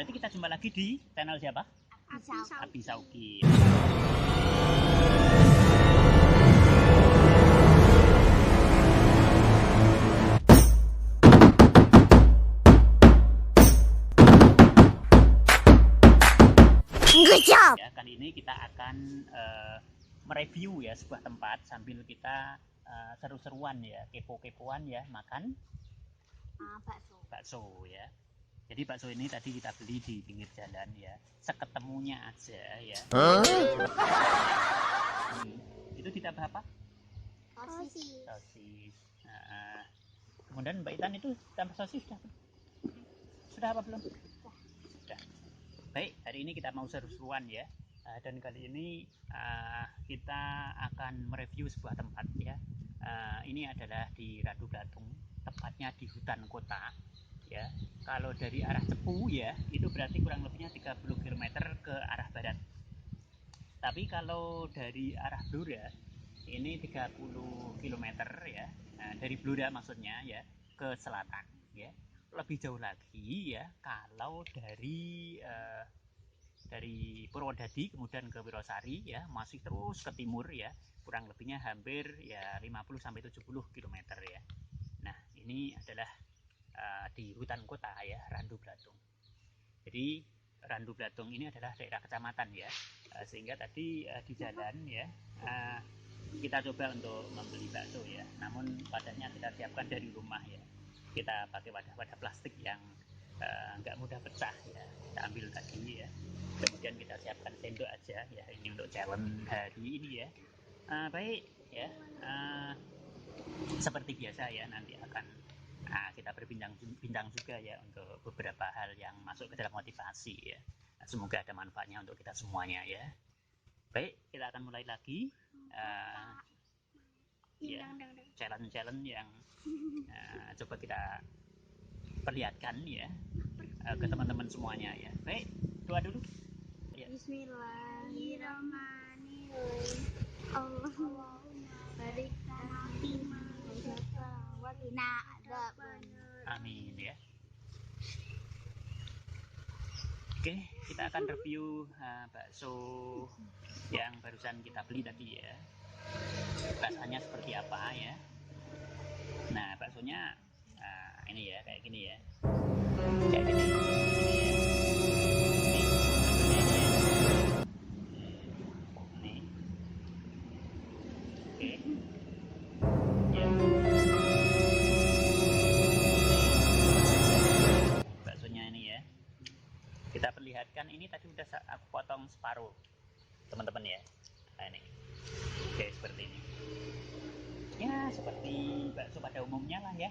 berarti kita jumpa lagi di channel siapa? Abi Sauki. Good job. Ya, kali ini kita akan mereview ya sebuah tempat sambil kita seru-seruan ya, kepo-kepoan ya, makan bakso ya. Jadi bakso ini tadi kita beli di pinggir jalan ya, seketemunya aja ya. Itu ditambah apa? Sosis. Kemudian Mbak Itan itu tambah sosis sudah apa belum? Sudah. Baik, hari ini kita mau seru-seruan ya. Dan kali ini kita akan mereview sebuah tempat ya. Ini adalah di Randu Blatung, tepatnya di hutan kota ya. Kalau dari arah Cepu ya, itu berarti kurang lebihnya 30 km ke arah barat. Tapi kalau dari arah Blora, ini 30 km ya. Dari Blora maksudnya ya, ke selatan ya. Lebih jauh lagi ya, kalau dari Purwodadi kemudian ke Wirosari ya, masih terus ke timur ya, kurang lebihnya hampir ya 50 sampai 70 km ya. Nah, ini adalah di hutan kota ya, Randu Blatung. Jadi Randu Blatung ini adalah daerah kecamatan ya, sehingga tadi di jalan ya kita coba untuk membeli bakso ya, namun wadahnya kita siapkan dari rumah ya. Kita pakai wadah-wadah plastik yang nggak mudah pecah ya, kita ambil tadi ya. Kemudian kita siapkan sendok aja ya, ini untuk challenge hari ini ya. Baik ya, seperti biasa ya, nanti akan kita berbincang juga ya untuk beberapa hal yang masuk ke dalam motivasi ya. Semoga ada manfaatnya untuk kita semuanya ya. Baik, kita akan mulai lagi ya, challenge yang coba kita perlihatkan ya ke teman-teman semuanya ya. Baik, doa dulu ya. Bismillahirrahmanirrahim. Allahumma barik lana fima razaqtana wa qina adzabannar. Amin ya. Oke, kita akan review bakso yang barusan kita beli tadi ya. Rasanya seperti apa ya. Nah, baksonya ini ya, kayak gini ya. Kayak gini. Nih. Oke. Ya. Baksonya ini ya. Kita perlihatkan, ini tadi udah aku potong separuh, teman-teman ya. Nah, ini. Oke, seperti ini. Ya, seperti bakso pada umumnya lah ya.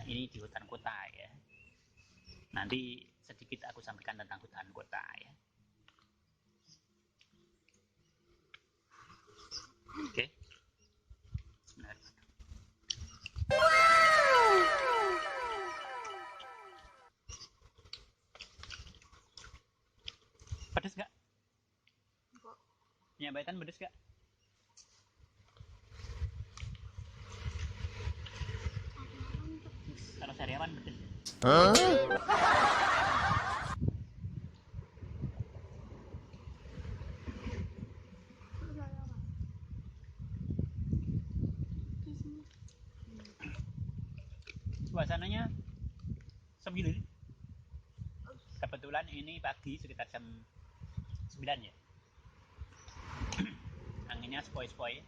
Ini di hutan kota ya. Nanti sedikit aku sampaikan tentang hutan kota ya. Oke. Pedes gak? Nyampaikan pedes gak? Kalau sariawan pedes. Suasananya sembilan. Kebetulan ini pagi sekitar jam 9 ya. Anginnya sepoi-sepoi.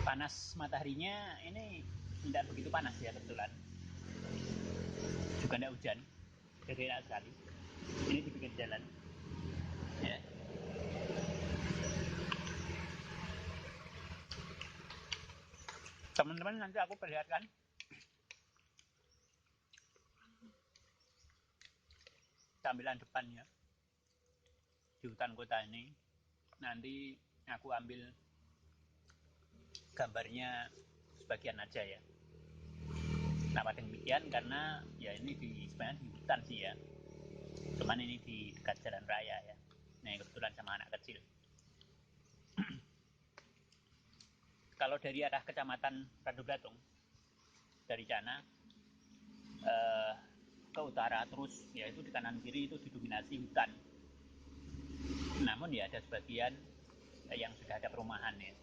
Panas mataharinya ini tidak begitu panas ya, kebetulan. Juga tidak hujan. Jadi enak sekali. Ini di pinggir jalan. Ya. Teman-teman, nanti aku perlihatkan tampilan depannya di hutan kota ini. Nanti aku ambil gambarnya sebagian aja ya. Kenapa demikian? Karena ya ini sebenarnya di hutan sih ya. Cuman ini di dekat jalan raya ya. Nah, kebetulan sama anak kecil. Kalau dari arah kecamatan Randu Blatung, dari sana ke utara terus, yaitu di kanan kiri itu didominasi hutan. Namun ya ada sebagian yang sudah ada perumahan ya.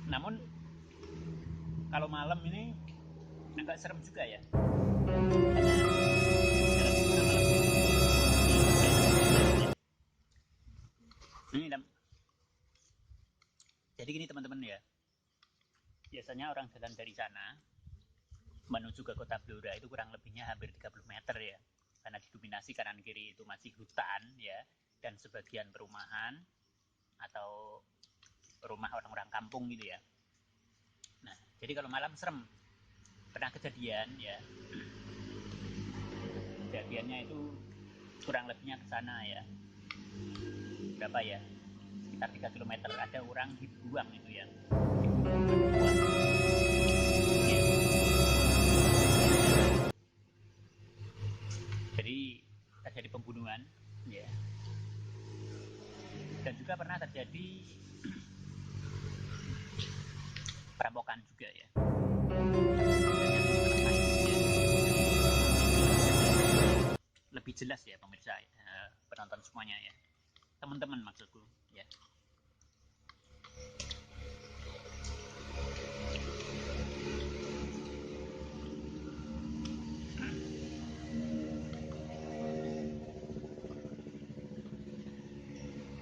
Namun kalau malam ini agak serem juga ya. Jadi gini teman-teman ya, biasanya orang jalan dari sana menuju ke kota Blora itu kurang lebihnya hampir 30 meter ya, karena didominasi kanan kiri itu masih hutan ya, dan sebagian perumahan atau rumah orang-orang kampung gitu ya. Nah, jadi kalau malam serem. Pernah kejadian ya, kejadiannya itu kurang lebihnya ke sana ya, berapa ya, sekitar 3 km ada orang dibuang itu ya, dibuang. Ya. Jadi terjadi pembunuhan ya, dan juga pernah terjadi perampokan juga ya. Lebih jelas ya pemirsa, penonton semuanya ya, teman-teman maksudku ya.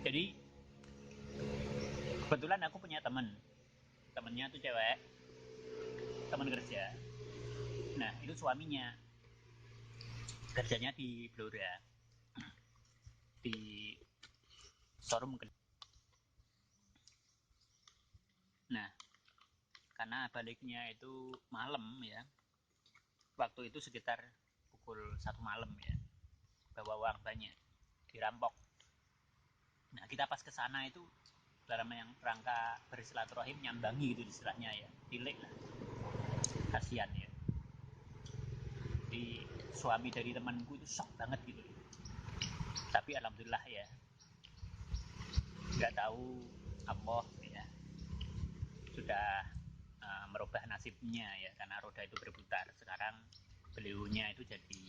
Jadi kebetulan aku punya temennya tuh cewek, teman kerja. Nah itu suaminya kerjanya di Blora, di showroom. Nah karena baliknya itu malam ya, waktu itu sekitar pukul 1 malam ya, bawa uang banyak, dirampok. Nah kita pas kesana itu dalam yang rangka bersilaturahim, nyambangi gitu istilahnya ya, tilik lah, kasihan ya. Di suami dari temanku itu shock banget gitu, tapi alhamdulillah ya, nggak tahu Allah ya sudah merubah nasibnya ya, karena roda itu berputar. Sekarang beliaunya itu jadi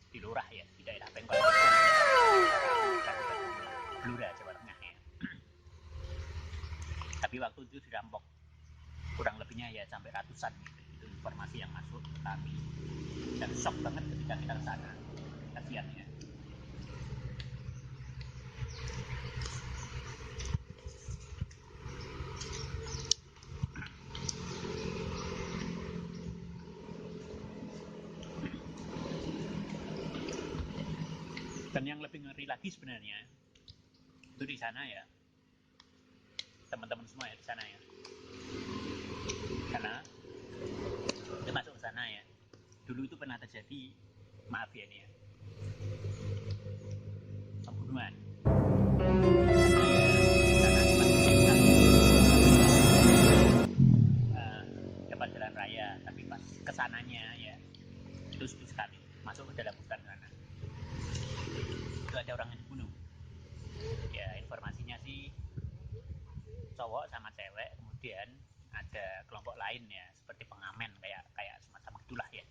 di lurah ya, di daerah Bengkol, Blora, Jawa Tengah ya. Tapi waktu itu dirampok kurang lebihnya ya sampai ratusan gitu. Itu informasi yang masuk ke kami, dan shock banget ketika kita ke sana, kasihan ya. Dan yang lebih ngeri lagi sebenarnya itu di sana ya, teman-teman semua ya di sana ya, karena kita masuk ke sana ya, dulu itu pernah terjadi, maaf ya ini ya, pembunuhan. Depan jalan raya, tapi pas kesananya ya itu sepi sekali, masuk ke dalam hutan sana. Itu ada orang yang dibunuh. Ya informasinya sih cowok sama cewek, kemudian ada kelompok lain ya, seperti pengamen kayak semacam gitulah ya.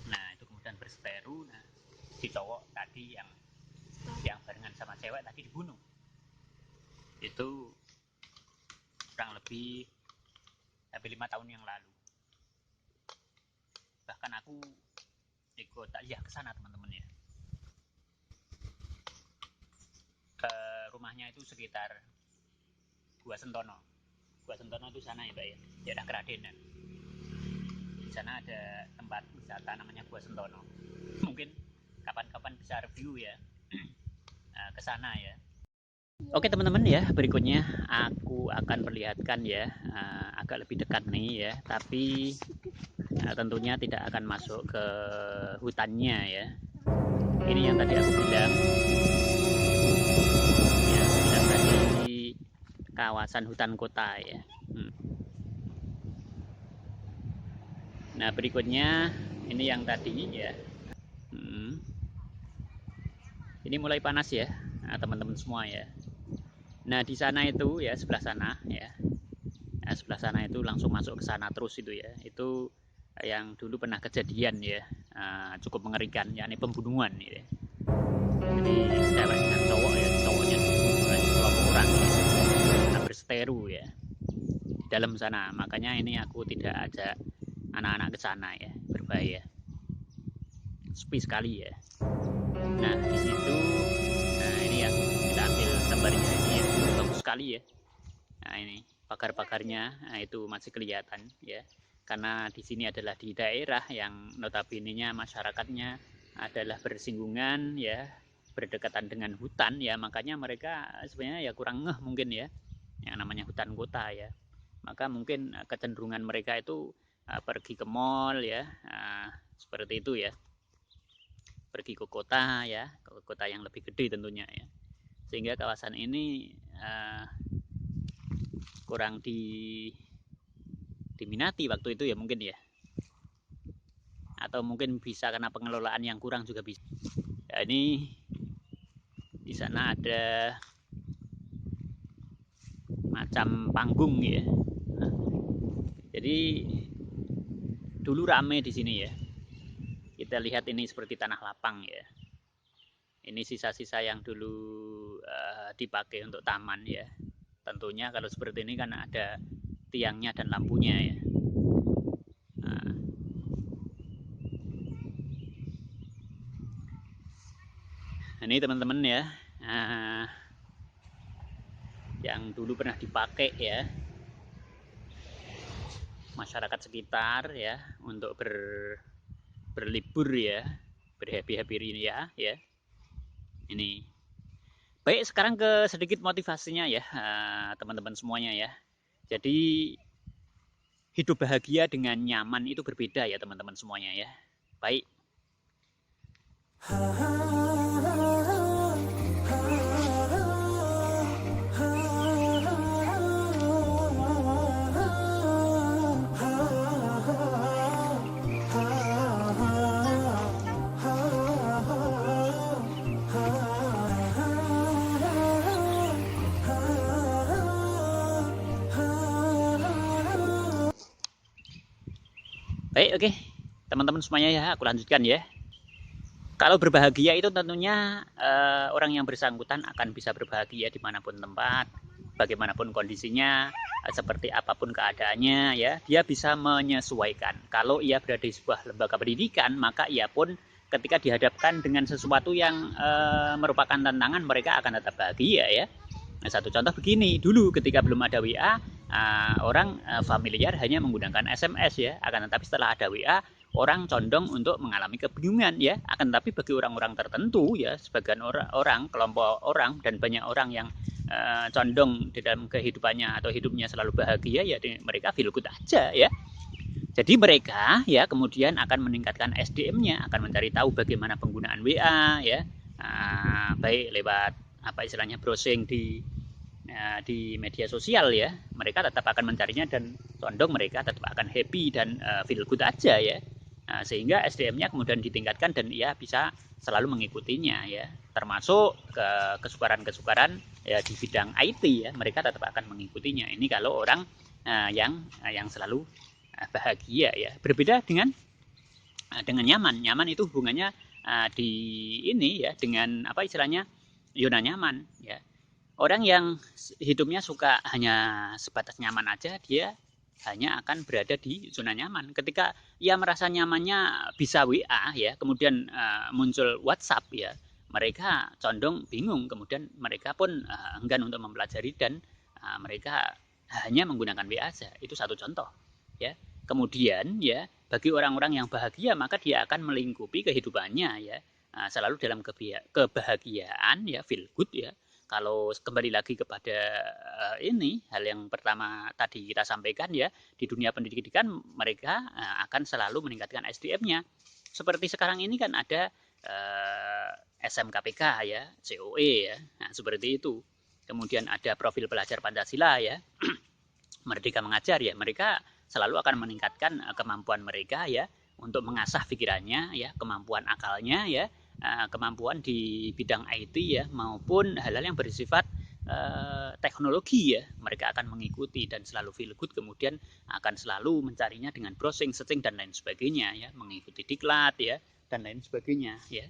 Nah itu kemudian berseteru. Nah si cowok tadi yang barengan sama cewek tadi dibunuh. Itu kurang lebih hampir 5 tahun yang lalu. Bahkan aku ikut takziah ke sana teman-teman ya. Ke rumahnya itu sekitar Gua Sentono. Gua Sentono itu sana ya Mbak ya, daerah Keradenan. Di sana ada tempat wisata namanya Gua Sentono. Mungkin kapan-kapan bisa review ya ke sana ya. Oke teman-teman ya, berikutnya aku akan perlihatkan ya, agak lebih dekat nih ya, tapi tentunya tidak akan masuk ke hutannya ya. Ini yang tadi aku bilang ya, bilang tadi kawasan hutan kota ya. Nah, berikutnya ini yang tadi ya. Ini mulai panas ya, teman-teman semua ya. Nah, di sana itu ya, sebelah sana ya. Nah, sebelah sana itu langsung masuk ke sana terus itu ya. Itu yang dulu pernah kejadian ya, cukup mengerikan, yakni pembunuhan ya. Jadi cewek dengan cowok ya, cowoknya dibunuh oleh sekelompok orang ya, berseteru ya di dalam sana. Makanya ini aku tidak ajak anak-anak ke sana ya, berbahaya, sepi sekali ya. Nah, di situ, nah ini yang kita ambil gambarnya ini ya, bagus sekali ya. Nah, ini pagar-pagarnya, nah itu masih kelihatan ya. Karena di sini adalah di daerah yang notabene-nya masyarakatnya adalah bersinggungan ya, berdekatan dengan hutan ya, makanya mereka sebenarnya ya kurang ngeh mungkin ya, yang namanya hutan kota ya. Maka mungkin kecenderungan mereka itu pergi ke mall ya, seperti itu ya, pergi ke kota ya, ke kota yang lebih gede tentunya ya, sehingga kawasan ini kurang diminati waktu itu ya mungkin ya, atau mungkin bisa karena pengelolaan yang kurang juga bisa ya. Ini di sana ada macam panggung ya. Nah, jadi dulu rame di sini ya. Kita lihat ini seperti tanah lapang ya. Ini sisa-sisa yang dulu dipakai untuk taman ya. Tentunya kalau seperti ini kan ada tiangnya dan lampunya ya. Nah, ini teman-teman ya, yang dulu pernah dipakai ya masyarakat sekitar ya untuk berlibur ya, berhappy-happy ya. Ini baik, sekarang ke sedikit motivasinya ya, teman-teman semuanya ya. Jadi hidup bahagia dengan nyaman itu berbeda ya teman-teman semuanya ya. Baik. Baik, oke. Teman-teman semuanya ya, aku lanjutkan ya. Kalau berbahagia itu tentunya orang yang bersangkutan akan bisa berbahagia dimanapun tempat, bagaimanapun kondisinya, seperti apapun keadaannya ya, dia bisa menyesuaikan. Kalau ia berada di sebuah lembaga pendidikan, maka ia pun ketika dihadapkan dengan sesuatu yang merupakan tantangan, mereka akan tetap bahagia ya. Nah, satu contoh begini, dulu ketika belum ada WA, orang familiar hanya menggunakan SMS ya, akan tetapi setelah ada WA, orang condong untuk mengalami kebingungan ya. Akan tetapi bagi orang-orang tertentu ya, sebagian orang, kelompok orang dan banyak orang yang condong di dalam kehidupannya atau hidupnya selalu bahagia ya, mereka feel good aja ya. Jadi mereka ya kemudian akan meningkatkan SDM-nya, akan mencari tahu bagaimana penggunaan WA ya, baik lewat apa istilahnya browsing di media sosial ya. Mereka tetap akan mencarinya dan condong mereka tetap akan happy dan feel good aja ya. Sehingga SDM-nya kemudian ditingkatkan dan ia bisa selalu mengikutinya ya. Termasuk kesukaran-kesukaran ya di bidang IT ya, mereka tetap akan mengikutinya. Ini kalau orang yang selalu bahagia ya. Berbeda dengan nyaman. Nyaman itu hubungannya di ini ya, dengan apa istilahnya, zona nyaman ya. Orang yang hidupnya suka hanya sebatas nyaman aja, dia hanya akan berada di zona nyaman. Ketika ia merasa nyamannya bisa WA ya, kemudian muncul WhatsApp ya, mereka condong bingung, kemudian mereka pun enggan untuk mempelajari dan mereka hanya menggunakan WA saja. Itu satu contoh ya. Kemudian ya, bagi orang-orang yang bahagia, maka dia akan melingkupi kehidupannya ya, selalu dalam kebahagiaan ya, feel good ya. Kalau kembali lagi kepada ini, hal yang pertama tadi kita sampaikan ya, di dunia pendidikan mereka akan selalu meningkatkan SDM-nya. Seperti sekarang ini kan ada SMKPK ya, COE ya, nah, seperti itu. Kemudian ada profil pelajar Pancasila ya, Merdeka Mengajar ya, mereka selalu akan meningkatkan kemampuan mereka ya untuk mengasah pikirannya ya, kemampuan akalnya ya, kemampuan di bidang IT ya, maupun hal-hal yang bersifat teknologi ya. Mereka akan mengikuti dan selalu feel good, kemudian akan selalu mencarinya dengan browsing, searching dan lain sebagainya ya, mengikuti diklat ya dan lain sebagainya ya.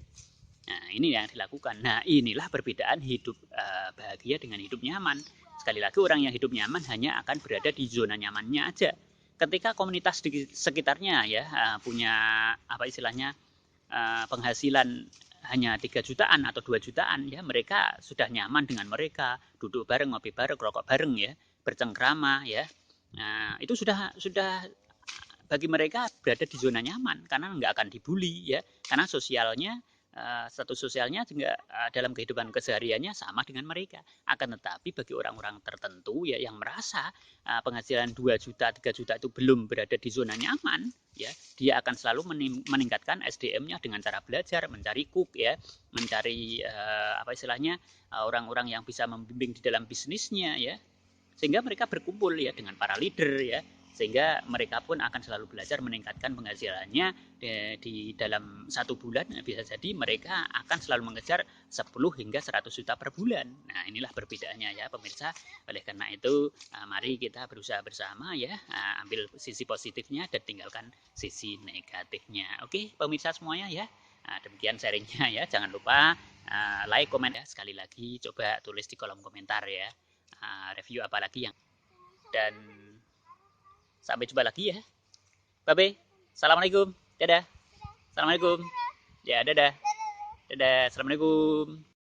Nah, ini yang dilakukan. Nah, inilah perbedaan hidup bahagia dengan hidup nyaman. Sekali lagi, orang yang hidup nyaman hanya akan berada di zona nyamannya aja. Ketika komunitas di sekitarnya ya punya apa istilahnya penghasilan hanya 3 jutaan atau 2 jutaan ya, mereka sudah nyaman dengan mereka, duduk bareng, ngopi bareng, rokok bareng ya, bercengkrama ya. Nah, itu sudah bagi mereka berada di zona nyaman karena nggak akan dibully ya, karena sosialnya status sosialnya juga dalam kehidupan kesehariannya sama dengan mereka. Akan tetapi bagi orang-orang tertentu ya yang merasa penghasilan 2 juta, 3 juta itu belum berada di zona nyaman, ya, dia akan selalu meningkatkan SDM-nya dengan cara belajar, mencari cook ya, mencari apa istilahnya orang-orang yang bisa membimbing di dalam bisnisnya ya. Sehingga mereka berkumpul ya dengan para leader ya, sehingga mereka pun akan selalu belajar meningkatkan penghasilannya di dalam 1 bulan. Bisa jadi mereka akan selalu mengejar 10 hingga 100 juta per bulan. Nah, inilah perbedaannya ya pemirsa. Oleh karena itu mari kita berusaha bersama ya, ambil sisi positifnya dan tinggalkan sisi negatifnya. Oke pemirsa semuanya ya, demikian sharingnya ya. Jangan lupa like, komen ya. Sekali lagi coba tulis di kolom komentar ya, review apalagi yang, dan sampai jumpa lagi ya. Bye-bye. Assalamualaikum. Dadah. Assalamualaikum. Ya, dadah. Dadah. Assalamualaikum.